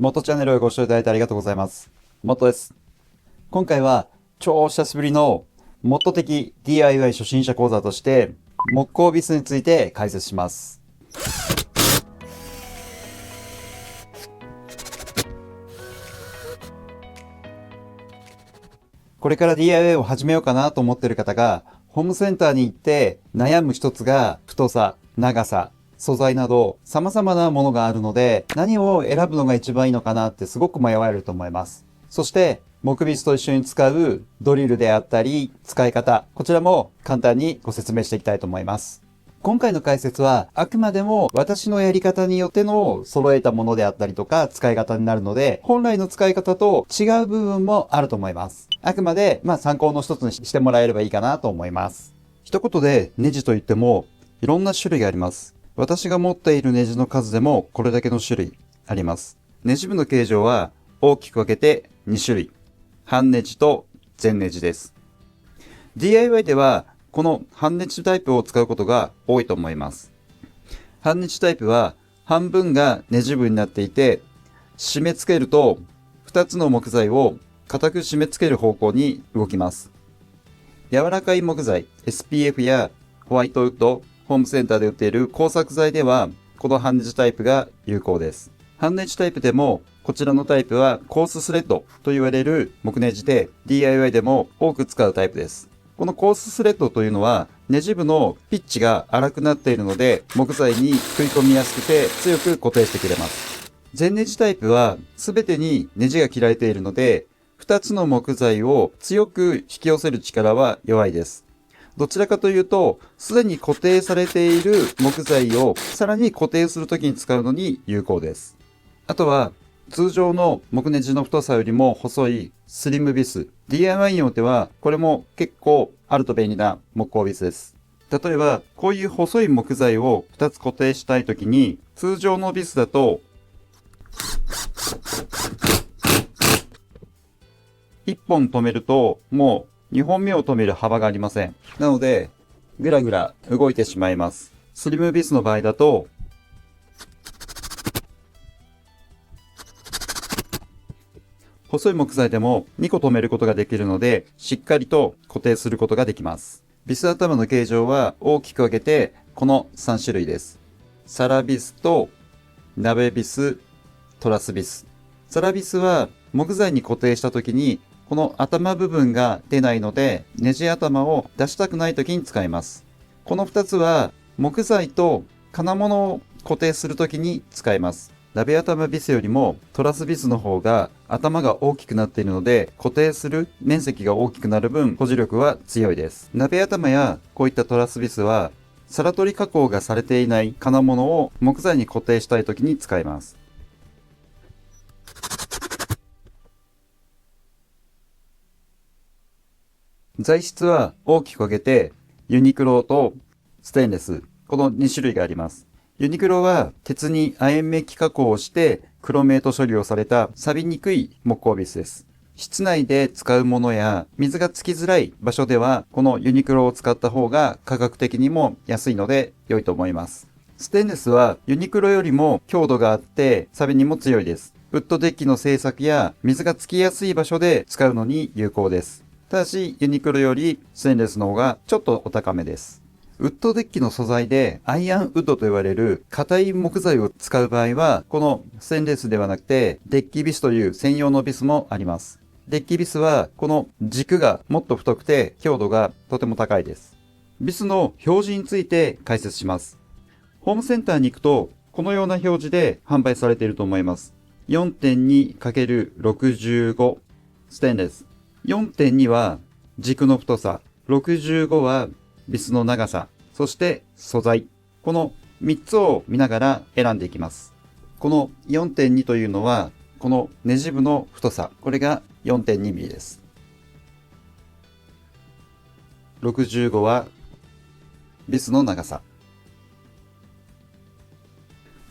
元チャンネルをご視聴いただいてありがとうございます。元です。今回は超久しぶりの元的 DIY 初心者講座として木工ビスについて解説します。これから DIY を始めようかなと思っている方がホームセンターに行って悩む一つが太さ、長さ、素材など様々なものがあるので何を選ぶのが一番いいのかなってすごく迷われると思います。そして木ビスと一緒に使うドリルであったり使い方、こちらも簡単にご説明していきたいと思います。今回の解説はあくまでも私のやり方によっての揃えたものであったりとか使い方になるので本来の使い方と違う部分もあると思います。あくまで参考の一つにしてもらえればいいかなと思います。一言でネジといってもいろんな種類があります。私が持っているネジの数でもこれだけの種類あります。ネジ部の形状は大きく分けて2種類。半ネジと全ネジです。DIY ではこの半ネジタイプを使うことが多いと思います。半ネジタイプは半分がネジ部になっていて、締め付けると2つの木材を固く締め付ける方向に動きます。柔らかい木材 SPF やホワイトウッド、ホームセンターで売っている工作材ではこの半ネジタイプが有効です。半ネジタイプでもこちらのタイプはコーススレッドと言われる木ネジで DIY でも多く使うタイプです。このコーススレッドというのはネジ部のピッチが粗くなっているので木材に食い込みやすくて強く固定してくれます。全ネジタイプは全てにネジが切られているので2つの木材を強く引き寄せる力は弱いです。どちらかというと、すでに固定されている木材をさらに固定するときに使うのに有効です。あとは、通常の木ネジの太さよりも細いスリムビス。DIY によっては、これも結構あると便利な木工ビスです。例えば、こういう細い木材を2つ固定したいときに、通常のビスだと、1本止めると、もう2本目を止める幅がありません。なので、ぐらぐら動いてしまいます。スリムビスの場合だと、細い木材でも2個止めることができるので、しっかりと固定することができます。ビス頭の形状は大きく分けて、この3種類です。サラビスと鍋ビス、トラスビス。サラビスは木材に固定した時にこの頭部分が出ないので、ネジ頭を出したくない時に使います。この2つは木材と金物を固定する時に使います。鍋頭ビスよりもトラスビスの方が頭が大きくなっているので、固定する面積が大きくなる分保持力は強いです。鍋頭やこういったトラスビスは皿取り加工がされていない金物を木材に固定したい時に使います。材質は大きく分けてユニクロとステンレス、この2種類があります。ユニクロは鉄に亜鉛メッキ加工をしてクロメート処理をされた錆びにくい木工ビスです。室内で使うものや水がつきづらい場所ではこのユニクロを使った方が価格的にも安いので良いと思います。ステンレスはユニクロよりも強度があって錆びにも強いです。ウッドデッキの製作や水がつきやすい場所で使うのに有効です。ただし、ユニクロよりステンレスの方がちょっとお高めです。ウッドデッキの素材でアイアンウッドと言われる硬い木材を使う場合は、このステンレスではなくてデッキビスという専用のビスもあります。デッキビスはこの軸がもっと太くて強度がとても高いです。ビスの表示について解説します。ホームセンターに行くとこのような表示で販売されていると思います。4.2×65 ステンレス。4.2 は軸の太さ、65はビスの長さ、そして素材。この3つを見ながら選んでいきます。この 4.2 というのは、このネジ部の太さ。これが 4.2 ミリです。65はビスの長さ。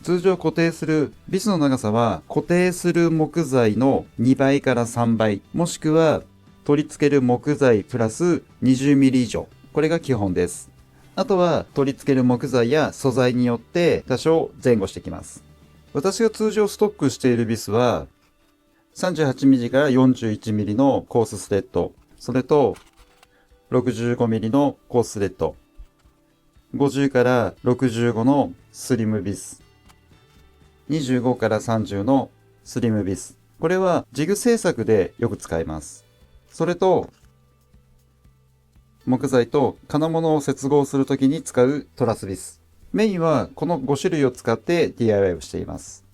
通常固定するビスの長さは固定する木材の2倍から3倍、もしくは取り付ける木材プラス 20mm 以上。これが基本です。あとは取り付ける木材や素材によって多少前後してきます。私が通常ストックしているビスは、38mm から 41mm のコーススレッド、それと 65mm のコーススレッド、50から65のスリムビス、25から30のスリムビス。これはジグ製作でよく使います。それと、木材と金物を接合するときに使うトラスビス。メインはこの5種類を使って DIY をしています。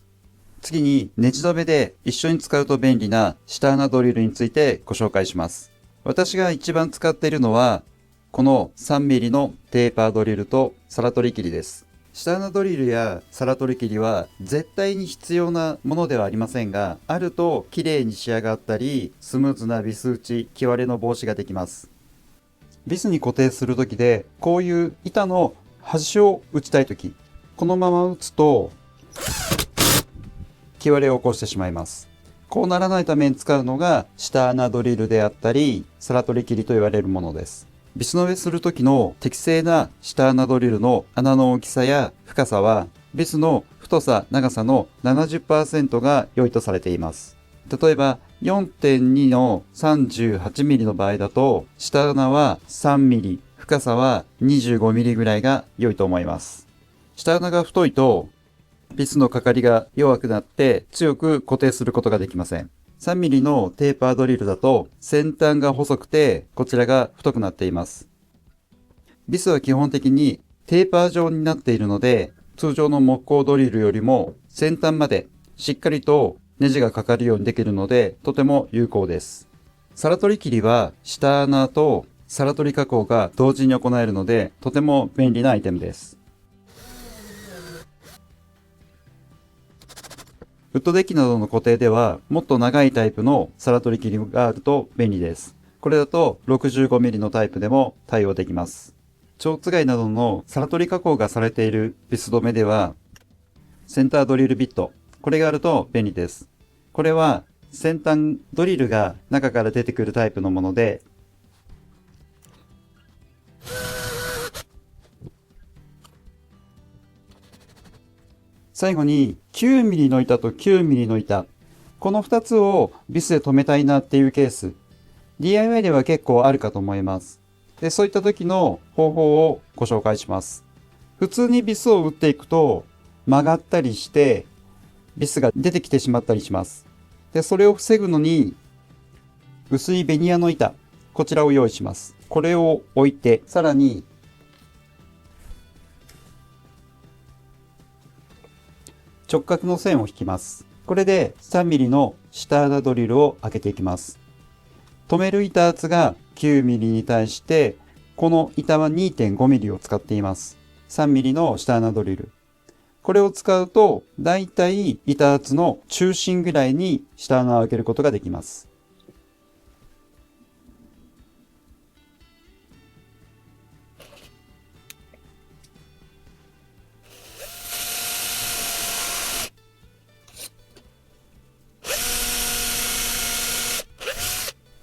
次にネジ止めで一緒に使うと便利な下穴ドリルについてご紹介します。私が一番使っているのはこの 3mm のテーパードリルと皿取り切りです。下穴ドリルや皿取り切りは絶対に必要なものではありませんが、あると綺麗に仕上がったりスムーズなビス打ち、木割れの防止ができます。ビスに固定するときでこういう板の端を打ちたいとき、このまま打つと木割れを起こしてしまいます。こうならないために使うのが下穴ドリルであったり皿取り切りと言われるものです。ビスの上する時の適正な下穴ドリルの穴の大きさや深さはビスの太さ長さの 70% が良いとされています。例えば 4.2 の 38mm の場合だと下穴は 3mm、深さは 25mm ぐらいが良いと思います。下穴が太いとビスのかかりが弱くなって強く固定することができません。3mm のテーパードリルだと先端が細くてこちらが太くなっています。ビスは基本的にテーパー状になっているので通常の木工ドリルよりも先端までしっかりとネジがかかるようにできるのでとても有効です。皿取り切りは下穴と皿取り加工が同時に行えるのでとても便利なアイテムです。ウッドデッキなどの固定ではもっと長いタイプの皿取り切りがあると便利です。これだと 65mm のタイプでも対応できます。蝶つがいなどの皿取り加工がされているビス止めではセンタードリルビット、これがあると便利です。これは先端ドリルが中から出てくるタイプのもので最後に 9mm の板と 9mm の板。この2つをビスで留めたいなっていうケース。DIY では結構あるかと思います。で、そういった時の方法をご紹介します。普通にビスを打っていくと曲がったりしてビスが出てきてしまったりします。で、それを防ぐのに薄いベニヤの板、こちらを用意します。これを置いて、さらに直角の線を引きます。これで 3mm の下穴ドリルを開けていきます。留める板厚が 9mm に対して、この板は 2.5mm を使っています。3mm の下穴ドリル。これを使うと、だいたい板厚の中心ぐらいに下穴を開けることができます。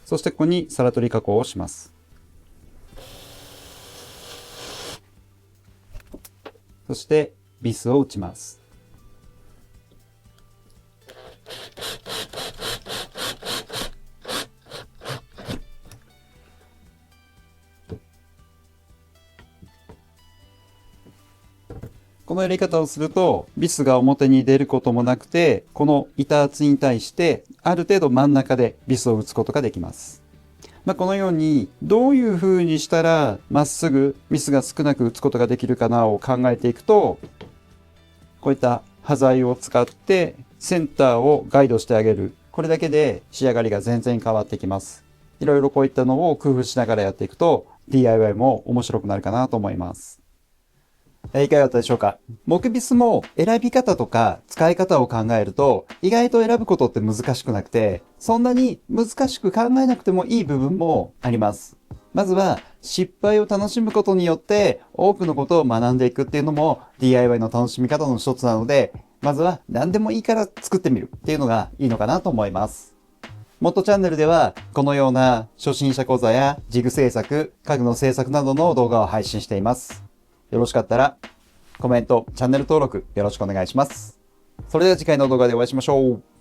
そしてここに皿取り加工をします。そしてビスを打ちます。このやり方をするとビスが表に出ることもなくて、この板厚に対してある程度真ん中でビスを打つことができます。このようにどういう風にしたらまっすぐビスが少なく打つことができるかなを考えていくと、こういった端材を使ってセンターをガイドしてあげる。これだけで仕上がりが全然変わってきます。いろいろこういったのを工夫しながらやっていくと DIY も面白くなるかなと思います。いかがだったでしょうか。木ビスも選び方とか使い方を考えると意外と選ぶことって難しくなくて、そんなに難しく考えなくてもいい部分もあります。まずは失敗を楽しむことによって多くのことを学んでいくっていうのも DIY の楽しみ方の一つなので、まずは何でもいいから作ってみるっていうのがいいのかなと思います。モットチャンネルではこのような初心者講座やジグ制作、家具の制作などの動画を配信しています。よろしかったらコメント、チャンネル登録よろしくお願いします。それでは次回の動画でお会いしましょう。